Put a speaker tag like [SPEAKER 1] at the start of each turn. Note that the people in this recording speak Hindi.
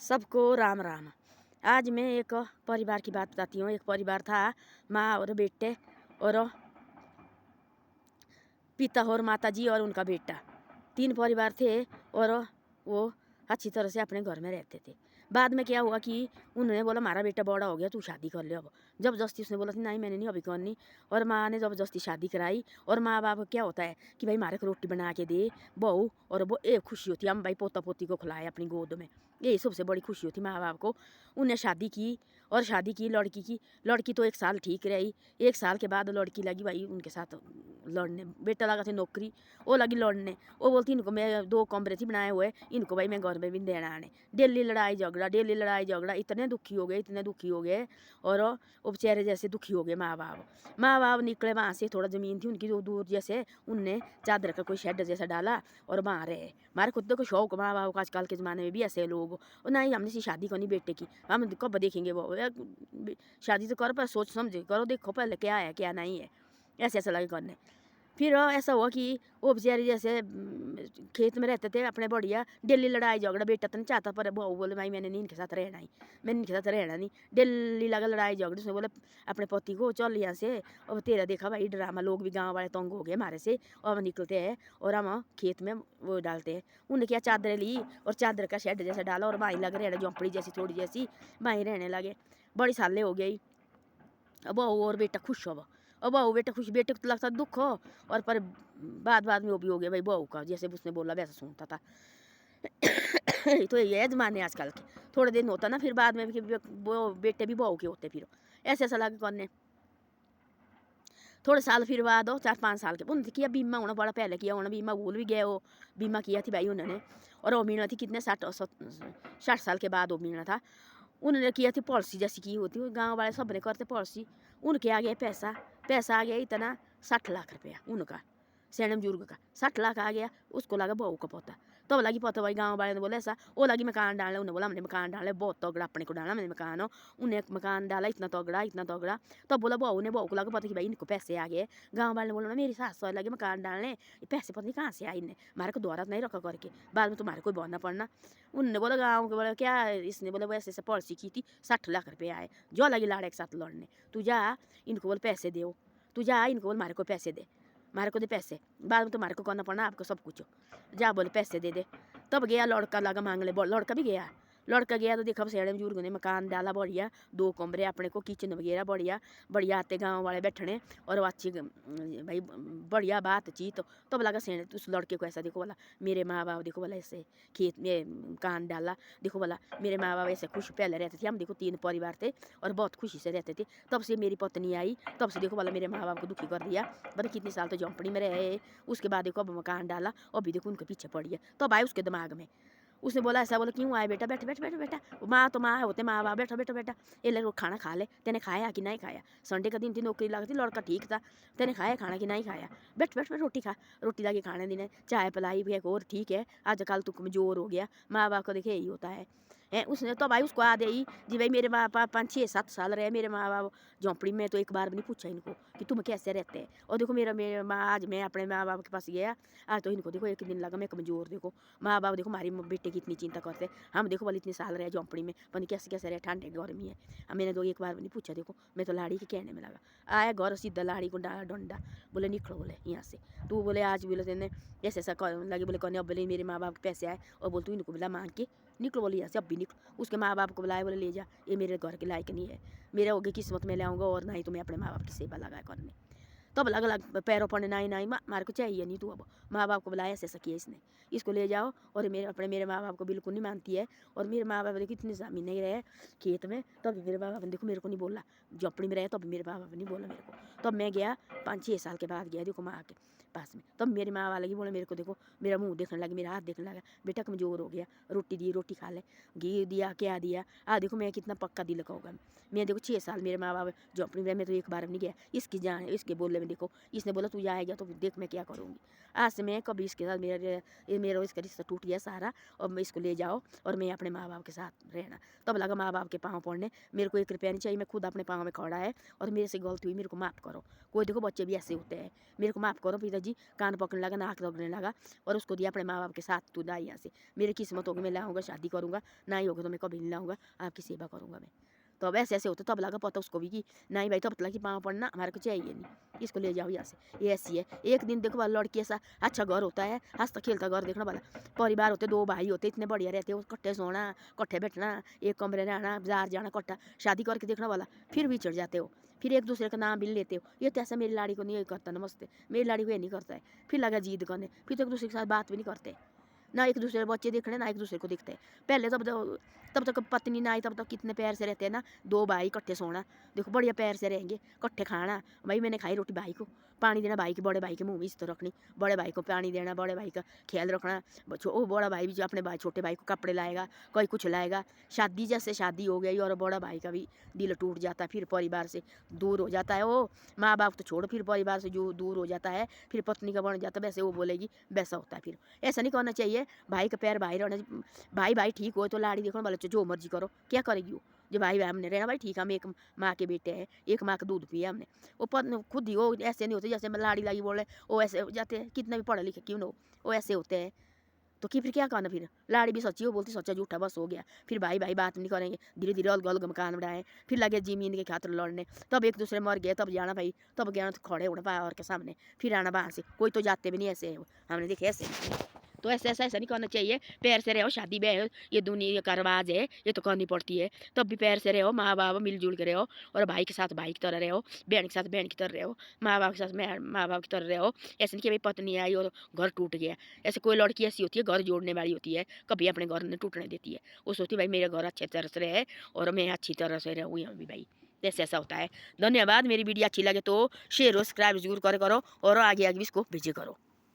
[SPEAKER 1] सबको राम राम। आज मैं एक परिवार की बात बताती हूँ। एक परिवार था, माँ और बेटे और पिता और माता जी और उनका बेटा, 3 परिवार थे और वो अच्छी तरह से अपने घर में रहते थे। बाद में क्या हुआ कि उन्होंने बोला हमारा बेटा बड़ा हो गया, तू शादी कर ले अब। जबरदस्ती उसने बोला नहीं मैंने नहीं अभी करनी, और माँ ने जबरदस्ती शादी कराई। और माँ बाप क्या होता है कि भाई हमारे को रोटी बना के दे बहू, और वो एक खुशी होती है हम भाई पोता पोती को खिलाए अपनी गोद में, यही सबसे बड़ी खुशी होती माँ बाप को। उन्हें शादी की और शादी की लड़की की। लड़की तो 1 साल ठीक रही, 1 साल के बाद लड़की लगी भाई उनके साथ लड़ने। बेटा लगा था नौकरी, वो लगी लड़ने। वो बोलती इनको मैं 2 कमरे थी बनाए हुए, इनको भाई मैं घर में भी देना आने। डेली लड़ाई झगड़ा, इतने दुखी हो गए और वो बेचारे जैसे दुखी हो गए माँ बाप निकले वहाँ से। थोड़ा ज़मीन थी उनकी जो दूर, जैसे उनने चादर का कोई शेड जैसा डाला और वहाँ रहे। हमारे खुद को शौक माँ बाप का, आजकल के ज़माने में भी ऐसे लोग। और नहीं हमने सी शादी करनी बेटे की, हम कब देखेंगे वो शादी तो करो पर सोच समझ करो, देखो पहले क्या है क्या नहीं है, ऐसे ऐसा लगे करने। फिर ऐसा हुआ कि वो बेचारे जैसे खेत में रहते थे अपने बढ़िया, डेली लड़ाई झगड़ा। बेटा तो नहीं चाहता पर बहू बोले भाई मैंने नहीं इनके साथ रहना ही, मैंने इनके साथ रहना नहीं। डेली लगा लड़ाई झगड़े। उसने बोले अपने पति को चल यहाँ से, अब तेरा देखा भाई ड्रामा, लोग भी गाँव वाले तंग हो गए हमारे से, और हम निकलते हैं और हम खेत में वो डालते हैं। उन्हें क्या चादरें ली और चादर का शेड जैसा डाला और वहीं लग रहे झोंपड़ी जैसी थोड़ी जैसी, वहीं रहने लगे। बड़ी सालें हो गई। अब बहू और बेटा खुश हो, और बहू बेटा खुश। बेटे को तो लगता दुख हो, और पर बाद में वो भी हो गया भाई बहू का जैसे उसने बोला वैसा सुनता था। तो ये है जमाने आजकल के, थोड़े दिन होता ना फिर बाद में भी वो बेटे भी बहू के होते। फिर ऐसे ऐसा लगे करने। थोड़े साल फिर बाद 4-5 साल के उन्होंने किया बीमा होना, बड़ा पहले किया होना बीमा, भूल भी गए वो बीमा किया थी भाई उन्होंने। और वो मिलना थी कितने 60 साल के बाद वो मिलना था। उन्होंने किया थी पॉलिसी जैसी की होती है, गाँव वाले सब ने करते पॉलिसी। उनके आ गया पैसा आ गया इतना 60 लाख रुपया उनका, सैने बुजुर्ग का 60 लाख आ गया। उसको लगा बहू का पोता, तब लगी पता भाई गाँव वाले ने बोला ऐसा। वो लगी मकान डालने, उन्हें बोला हमने मकान डाले बहुत तगड़ा, अपने को डाला मैंने मकान हो। उन्हें एक मकान डाला इतना तगड़ा। तब बोला बहू को लगा पता कि भाई इनको पैसे आ गए। गाँव वाले ने बोला मेरी सास लगे मकान डालने, ये पैसे पता नहीं कहाँ से आए इन्हें, हमारे को दोहरा नहीं रखा करके, बाद में तुम्हारे को भरना पड़ना। उन्होंने बोला गाँव के बोला क्या, इसने बोला वैसे ऐसे पॉलिसी की थी 60 लाख रुपये आए। जो लगी लाड़े के साथ लड़ने, तू जा इनको बोल पैसे दे, तू जा इनको बोल हमारे को पैसे दे, हमारे को दे पैसे, बाद में तुम्हारे को करना पड़ना आपको सब कुछ, जा बोले पैसे दे। तब गया लड़का लगा मांगले, लड़का भी गया। लड़का गया तो देखा सैने बुजुर्ग ने मकान डाला बढ़िया, 2 कमरे अपने को, किचन वगैरह बढ़िया आते गाँव वाले बैठने और अच्छी भाई बढ़िया बातचीत। तब लगा सैने उस लड़के को ऐसा, देखो बोला मेरे माँ बाप देखो बोला ऐसे खेत में मकान डाला, देखो बोला मेरे माँ बाप ऐसे खुश पहले रहते थे, हम देखो 3 परिवार थे और बहुत खुशी से रहते थे। तब से मेरी पत्नी आई, तब से देखो बोला मेरे माँ बाप को दुखी कर दिया, पता कितने साल तो झोंपड़ी में रहे। उसके बाद देखो अब मकान डाला, और भी देखो उनके पीछे पड़ी है। तब आए उसके दिमाग में, उसने बोला ऐसा, बोला क्यों आए बेटा, बैठ माँ तो माँ होते माँ बाप, बैठो ये ले खाना खा ले, तेने खाया कि नहीं खाया, संडे का दिन थी नौकरी लगी थी, लड़का ठीक था, तेने खाया खाना कि नहीं खाया, बैठ रोटी खा। रोटी लगी खाने दिन, चाय पिलाई भी और ठीक है, आजकल तू कमजोर हो गया। माँ बाप को देखे यही होता है। उसने तो भाई उसको आ गई जी भाई मेरे माँ बाप 5-6-7 साल रहे मेरे माँ बाप झोंपड़ी में, तो एक बार भी नहीं पूछा इनको कि तुम कैसे रहते हैं। और देखो मेरे माँ, आज मैं अपने माँ बाप के पास गया, आज तो इनको देखो एक दिन लगा मैं कमजोर, देखो माँ बाप देखो हमारी बेटे की इतनी चिंता करते, हम देखो वाले इतने साल रहे झोंपड़ी में, पता कैसे कैसे रहे, ठंड है गर्मी है। मैंने तो एक बार भी नहीं पूछा, देखो मैं तो लाड़ी के कहने में लगा। आया घर सीधा लाड़ी को डाला डंडा, बोले निकलो बोले यहाँ से, तू बोले आज बोले तेने ऐसे ऐसा लगे, बोले कहने अब बोले मेरे माँ बाप के पैसे आए, और बोल तू इनको बोला मांग के निकलो बोले यहाँ से, अब भी निकलो। उसके माँ बाप को बुलाए, बोले ले जा, ये मेरे घर के लायक नहीं है, मेरा होगी किस्मत में ले आऊँगा, और नहीं तो मैं अपने माँ बाप की सेवा लगा करने। तब अलग अलग पैरों पड़ने, नहीं मारे को चाहिए नहीं, तू अब माँ बाप को बुलाया ऐसे ऐसा किया इसने, इसको ले जाओ। और मेरे माँ बाप को बिल्कुल नहीं मानती है। और मेरे माँ बाप देखो इतनी ज़मीन नहीं रहे खेत में, तब मेरे माँ बाप ने देखो मेरे को नहीं बोला, झोंपड़ी में रहे तब मेरे माँ बाप ने नहीं बोला मेरे को। तब मैं गया 5-6 साल के बाद गया देखो माँ के पास में, तब मेरे माँ वाले की बोले मेरे को, देखो मेरा मुँह देखने लगे, मेरा हाथ देखने लगा, बेटा कमजोर हो गया, रोटी दी रोटी खा ले, घी दिया क्या दिया, देखो मैं कितना पक्का दिल का होगा। मैं देखो 6 साल मेरे माँ बाप झोंपड़ी में, मैं तो एक बार नहीं गया। इसकी जान इसके बोलने में देखो, इसने बोला तू जाएगा तो देख मैं क्या करूँगी। आज से मैं कभी इसके साथ मेरा इसका रिश्ता टूट गया सारा, और मैं इसको ले जाओ और मैं अपने माँ बाप के साथ रहना। तब लगा माँ बाप के पाँव पड़ने, मेरे को 1 रुपया नहीं चाहिए, मैं खुद अपने पाँव में खड़ा है, और मेरे से गलती हुई मेरे को माफ़ करो। कोई देखो बच्चे भी ऐसे होते हैं, मेरे को माफ़ करो, फिर जी कान पकड़ने लगा, नाक रगड़ने लगा और उसको दिया अपने माँ बाप के साथ, तू ना यहाँ से, मेरी किस्मत होगी मैं लाऊंगा, शादी करूँगा, ना ही होगा तो मैं कभी नहीं लाऊंगा, आपकी सेवा करूँगा मैं। तो अब ऐसे ऐसे होते, तब लगा पता उसको भी कि नहीं भाई, तब लगा कि पाँव पड़ना हमारे को चाहिए नहीं, इसको ले जाओ यहाँ से, ये ऐसी है। एक दिन देखो वाला लड़की ऐसा अच्छा घर होता है, हंसता खेलता घर देखना वाला परिवार होते, 2 भाई होते इतने बढ़िया रहते हो, कट्ठे सोना, कट्ठे बैठना, एक कमरे रहना, बाजार जाना कट्ठा, शादी करके देखना वाला फिर भी चढ़ जाते हो, फिर एक दूसरे का नाम भी लेते हो। ये तो ऐसा मेरी लाड़ी को नहीं करता, नमस्ते, मेरी लाड़ी को ये नहीं करता है। फिर लगा जिद करने, फिर तो एक दूसरे के साथ बात भी नहीं करते, ना एक दूसरे बच्चे देखने, ना एक दूसरे को दिखते। पहले तब तक पत्नी ना आई तब तक कितने प्यार से रहते हैं ना, 2 भाई इकट्ठे सोना, देखो बढ़िया प्यार से रहेंगे, इकट्ठे खाना, भाई मैंने खाई रोटी भाई को, पानी देना भाई के, बड़े भाई के मुँह में इज्जत रखनी, बड़े भाई को पानी देना, बड़े भाई का ख्याल रखना। वो बड़ा भाई भी जो अपने भाई छोटे भाई को कपड़े लाएगा, कोई कुछ लाएगा। शादी जैसे शादी हो गई और बड़ा भाई का भी दिल टूट जाता है, फिर परिवार से दूर हो जाता है वो, माँ बाप तो छोड़, फिर परिवार से जो दूर हो जाता है, फिर पत्नी का बन जाता है, वैसे वो बोलेगी वैसा होता है। फिर ऐसा नहीं करना चाहिए, भाई का पैर भाई रहना, भाई भाई ठीक हो तो लाड़ी देखो वाले जो मर्जी करो, क्या करेगी वो, जो भाई भाई हमने रहना भाई ठीक है, हम एक माँ के बेटे हैं, एक माँ का दूध पिया हमने, वो खुद ही वो ऐसे नहीं होते जैसे लाड़ी लागी बोले वो ऐसे हो जाते हैं, कितने भी पढ़े लिखे क्यों ना हो वो ऐसे होते हैं। तो फिर क्या करना, फिर लाड़ी भी सच्ची हो बोलती, सच्चा झूठा बस हो गया, फिर भाई भाई बात नहीं करेंगे, धीरे धीरे अलग अलग मकान बनाए, फिर लगे जमीन के खातिर लड़ने, तब एक दूसरे मर गए, तब जाना भाई, तब गया तो खड़े होना पावर के सामने, फिर आना बाहर से, कोई तो जाते भी नहीं ऐसे, हमने देखे ऐसे। तो ऐसा नहीं करना चाहिए, प्यार से रहो, शादी ब्याह है, ये दुनिया का रिवाज है, ये तो करनी पड़ती है, तब भी प्यार से रहो, माँ बाप मिलजुल के रहो, और भाई के साथ भाई की तरह रहो, बहन के साथ बहन की तरह रहो, माँ बाप के साथ माँ बाप की तरह रहो। ऐसे नहीं कि भाई पत्नी आई और घर टूट गया, ऐसे कोई लड़की ऐसी होती है घर जोड़ने वाली होती है, कभी अपने घर नहीं टूटने देती है, वो सोचती भाई मेरा घर अच्छी तरह से रहे और मैं अच्छी तरह से रहूँ यहाँ भी भाई, जैसे ऐसा होता है। धन्यवाद, मेरी वीडियो अच्छी लगे तो शेयर और सब्सक्राइब जरूर करो और आगे आगे भी इसको भेजे करो।